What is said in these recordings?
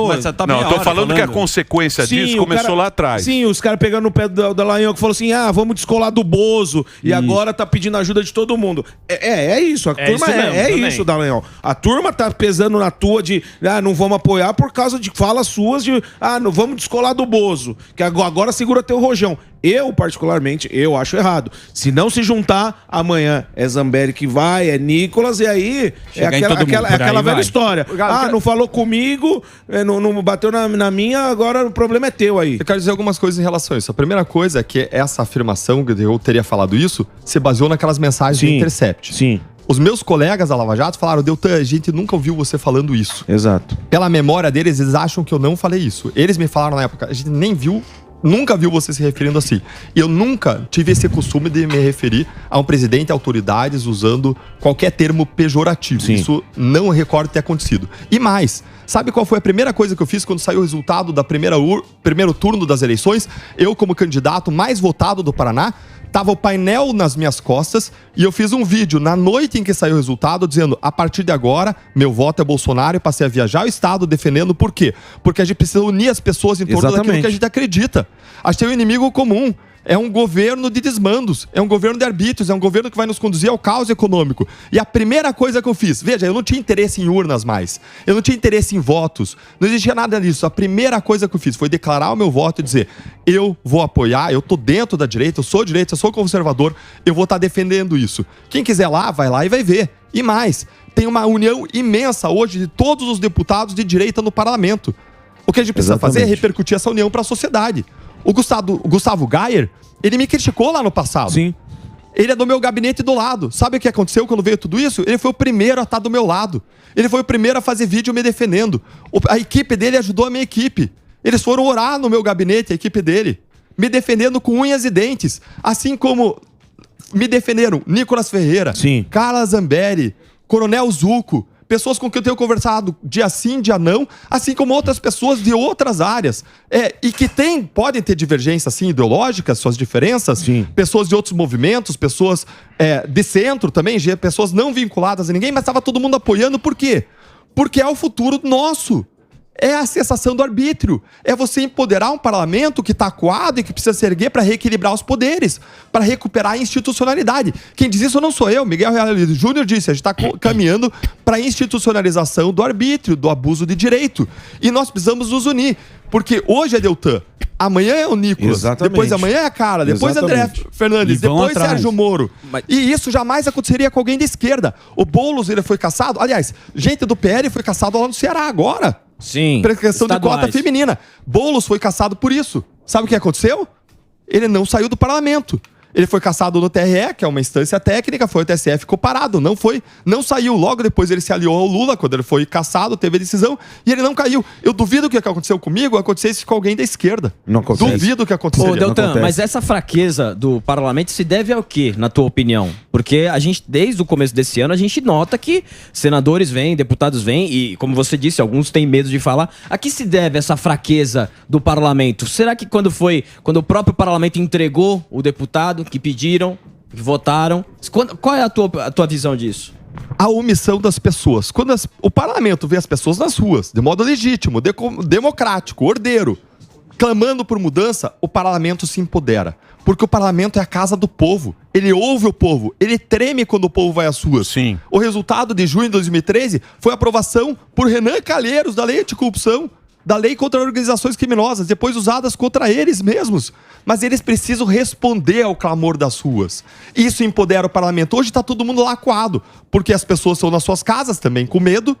Mas você tá Não, eu tô falando que a consequência disso começou lá atrás. Sim, os caras pegando no pé do Dallagnol, que falou assim, vamos descolar do Bozo, e agora tá pedindo ajuda de todo mundo. É isso, a turma isso, Dallagnol. A turma tá pesando na tua de, não vamos apoiar por causa de falas suas de, não vamos descolar do Bozo, que agora segura teu rojão. Eu, particularmente, acho errado. Se não se juntar, amanhã é Zambelli que vai, é Nicolas, e aí aquela velha história. Não falou comigo, não bateu na minha, agora o problema é teu aí. Eu quero dizer algumas coisas em relação a isso. A primeira coisa é que essa afirmação, que eu teria falado isso, se baseou naquelas mensagens do Intercept. Sim. Os meus colegas da Lava Jato falaram, Deltan, a gente nunca ouviu você falando isso. Exato. Pela memória deles, eles acham que eu não falei isso. Eles me falaram na época, a gente nem viu, nunca viu você se referindo assim. E eu nunca tive esse costume de me referir a um presidente e autoridades usando qualquer termo pejorativo. Sim. Isso não recordo ter acontecido. E mais, sabe qual foi a primeira coisa que eu fiz quando saiu o resultado da primeiro turno das eleições? Eu, como candidato mais votado do Paraná, tava o painel nas minhas costas e eu fiz um vídeo na noite em que saiu o resultado dizendo, a partir de agora, meu voto é Bolsonaro, e passei a viajar o estado defendendo. Por quê? Porque a gente precisa unir as pessoas em torno daquilo que a gente acredita. A gente tem um inimigo comum. É um governo de desmandos, é um governo de arbítrios, é um governo que vai nos conduzir ao caos econômico. E a primeira coisa que eu fiz, veja, eu não tinha interesse em urnas mais, eu não tinha interesse em votos, não existia nada disso. A primeira coisa que eu fiz foi declarar o meu voto e dizer, eu vou apoiar, eu tô dentro da direita, eu sou conservador, eu vou estar defendendo isso. Quem quiser lá, vai lá e vai ver. E mais, tem uma união imensa hoje de todos os deputados de direita no parlamento. O que a gente precisa fazer é repercutir essa união para a sociedade. O Gustavo Gayer, ele me criticou lá no passado. Sim. Ele é do meu gabinete do lado. Sabe o que aconteceu quando veio tudo isso? Ele foi o primeiro a estar do meu lado. Ele foi o primeiro a fazer vídeo me defendendo. A equipe dele ajudou a minha equipe. Eles foram orar no meu gabinete, a equipe dele, me defendendo com unhas e dentes. Assim como me defenderam Nicolas Ferreira, Carla Zambelli, Coronel Zucco, pessoas com quem eu tenho conversado dia sim, dia não, assim como outras pessoas de outras áreas. E que podem ter divergências, sim, ideológicas, suas diferenças, pessoas de outros movimentos, pessoas de centro também, pessoas não vinculadas a ninguém, mas estava todo mundo apoiando. Por quê? Porque é o futuro nosso. É a cessação do arbítrio. É você empoderar um parlamento que está acuado e que precisa se erguer para reequilibrar os poderes, para recuperar a institucionalidade. Quem diz isso não sou eu. Miguel Reale Júnior disse, a gente está caminhando para a institucionalização do arbítrio, do abuso de direito. E nós precisamos nos unir. Porque hoje é Deltan, amanhã é o Nicolas, depois amanhã é a Cara, depois André Fernandes, depois Sérgio Moro. E isso jamais aconteceria com alguém da esquerda. O Boulos, ele foi cassado. Aliás, gente do PL foi cassado lá no Ceará agora. Sim. Por questão de cota feminina. Boulos foi cassado por isso. Sabe o que aconteceu? Ele não saiu do parlamento. Ele foi cassado no TRE, que é uma instância técnica, foi o TSE, ficou parado, não saiu. Logo depois ele se aliou ao Lula, quando ele foi cassado, teve a decisão, e ele não caiu. Eu duvido que o que aconteceu comigo acontecesse com alguém da esquerda. Não acontece. Duvido que acontecesse. Ô, Deltan, mas essa fraqueza do parlamento se deve ao quê, na tua opinião? Porque a gente, desde o começo desse ano, a gente nota que senadores vêm, deputados vêm, e como você disse, alguns têm medo de falar. A que se deve essa fraqueza do parlamento? Será que quando o próprio parlamento entregou o deputado, que pediram, que votaram? Qual é a tua visão disso? A omissão das pessoas. Quando o parlamento vê as pessoas nas ruas, de modo legítimo, democrático, ordeiro, clamando por mudança, o parlamento se empodera. Porque o parlamento é a casa do povo. Ele ouve o povo. Ele treme quando o povo vai às ruas. Sim. O resultado de junho de 2013 foi a aprovação por Renan Calheiros da lei anticorrupção, da lei contra organizações criminosas, depois usadas contra eles mesmos. Mas eles precisam responder ao clamor das ruas. Isso empodera o parlamento. Hoje está todo mundo lá acuado, porque as pessoas estão nas suas casas também com medo,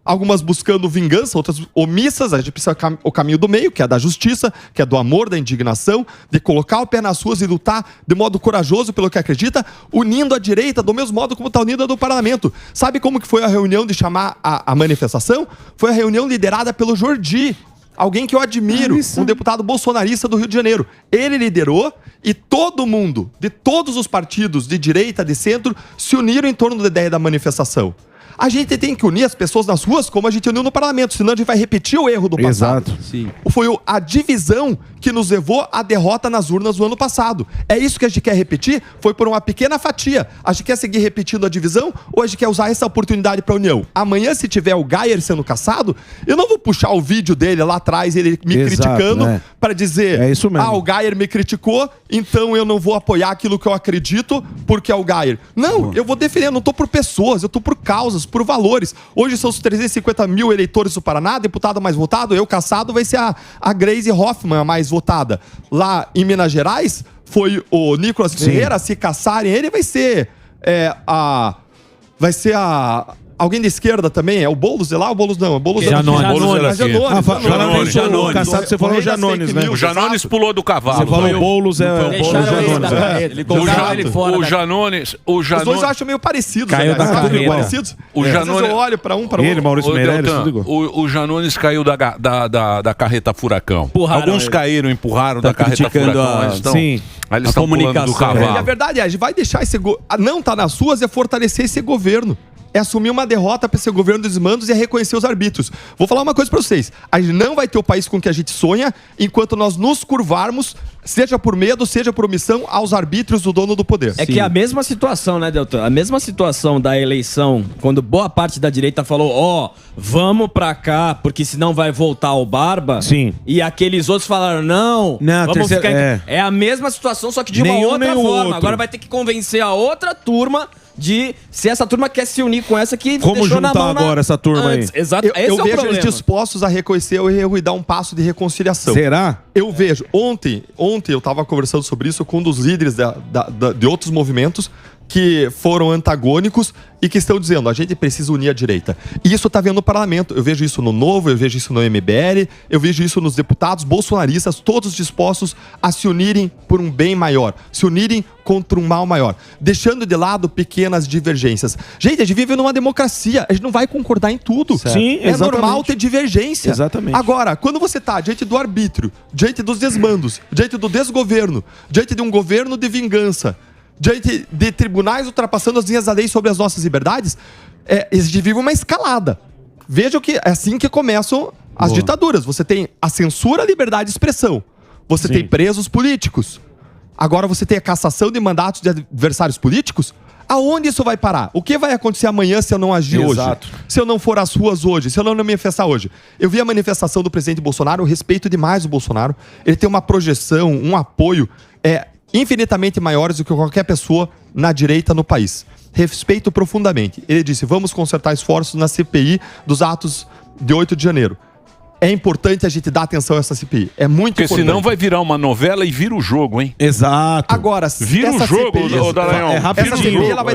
algumas buscando vingança, outras omissas. A gente precisa o caminho do meio, que é da justiça, que é do amor, da indignação, de colocar o pé nas ruas e lutar de modo corajoso pelo que acredita, unindo a direita do mesmo modo como está unida do parlamento. Sabe como que foi a reunião de chamar a manifestação? Foi a reunião liderada pelo Jordi, alguém que eu admiro, um deputado bolsonarista do Rio de Janeiro. Ele liderou e todo mundo, de todos os partidos de direita, de centro, se uniram em torno da ideia da manifestação. A gente tem que unir as pessoas nas ruas como a gente uniu no parlamento, senão a gente vai repetir o erro do passado. Exato. Sim. Foi a divisão que nos levou à derrota nas urnas no ano passado. É isso que a gente quer repetir? Foi por uma pequena fatia. A gente quer seguir repetindo a divisão ou a gente quer usar essa oportunidade para a união? Amanhã, se tiver o Geyer sendo caçado, eu não vou puxar o vídeo dele lá atrás, ele me criticando, para dizer, isso mesmo. o Geyer me criticou, então eu não vou apoiar aquilo que eu acredito porque é o Geyer. Não, eu vou defender, eu não estou por pessoas, eu estou por causas, por valores. Hoje são os 350 mil eleitores do Paraná, deputado mais votado, eu caçado, vai ser a Grace Hoffmann a mais votada. Lá em Minas Gerais, foi o Nicolas Ferreira, se caçarem ele, vai ser alguém da esquerda também, é o Boulos lá? O Boulos não, o Boulos Janones. Caçado, você falou Janones, né? O Janones pulou do cavalo. Você falou Boulos, O Janones. Os dois eu acho meio parecidos. Caiu da carreta. Parecidos. O Janones, eu olho para um, para o Ele, outro. Maurício Meirelles, o Janones caiu da carreta furacão. Empurraram Alguns ele. caíram, empurraram Tá da carreta criticando furacão. a- Eles estão, sim. aí eles a estão pulando do comunicação. E a cavalo. verdade é, a gente vai deixar esse não tá nas ruas é fortalecer esse governo. É assumir uma derrota para esse governo dos desmandos e é reconhecer os arbítrios. Vou falar uma coisa para vocês. A gente não vai ter o país com que a gente sonha enquanto nós nos curvarmos, seja por medo, seja por omissão, aos arbítrios do dono do poder. É que é a mesma situação, né, Deltan? A mesma situação da eleição, quando boa parte da direita falou, vamos pra cá, porque senão vai voltar o Barba. Sim. E aqueles outros falaram, não vamos terceira- ficar... É a mesma situação, só que de uma Nenhum, outra nem o forma. outro. Agora vai ter que convencer a outra turma de se essa turma quer se unir com essa que Como deixou na juntar mão agora essa turma aí? Exato, esse Eu é o vejo problema. eles dispostos a reconhecer o erro e dar um passo de reconciliação. Será? Eu vejo. Ontem eu estava conversando sobre isso com um dos líderes de outros movimentos que foram antagônicos e que estão dizendo, a gente precisa unir a direita. E isso está vendo no parlamento. Eu vejo isso no Novo, eu vejo isso no MBL, eu vejo isso nos deputados bolsonaristas, todos dispostos a se unirem por um bem maior, se unirem contra um mal maior, deixando de lado pequenas divergências. Gente, a gente vive numa democracia, a gente não vai concordar em tudo. Sim, é exatamente. normal ter divergência. Exatamente. Agora, quando você está diante do arbítrio, diante dos desmandos, diante do desgoverno, diante de um governo de vingança, diante de tribunais ultrapassando as linhas da lei sobre as nossas liberdades, a gente vive uma escalada. Veja que é assim que começam as ditaduras. Você tem a censura à liberdade de expressão. Você tem presos políticos. Agora você tem a cassação de mandatos de adversários políticos. Aonde isso vai parar? O que vai acontecer amanhã se eu não agir Exato. hoje? Se eu não for às ruas hoje? Se eu não me manifestar hoje? Eu vi a manifestação do presidente Bolsonaro, eu respeito demais o Bolsonaro. Ele tem uma projeção, um apoio infinitamente maiores do que qualquer pessoa na direita no país. Respeito profundamente. Ele disse, vamos concertar esforços na CPI dos atos de 8 de janeiro. É importante a gente dar atenção a essa CPI. É muito Porque importante. senão vai virar uma novela e vira o jogo, hein? Exato. Agora, Vira o essa jogo, CPI, ô Dallagnol. É rapidinho. essa CPI ela vai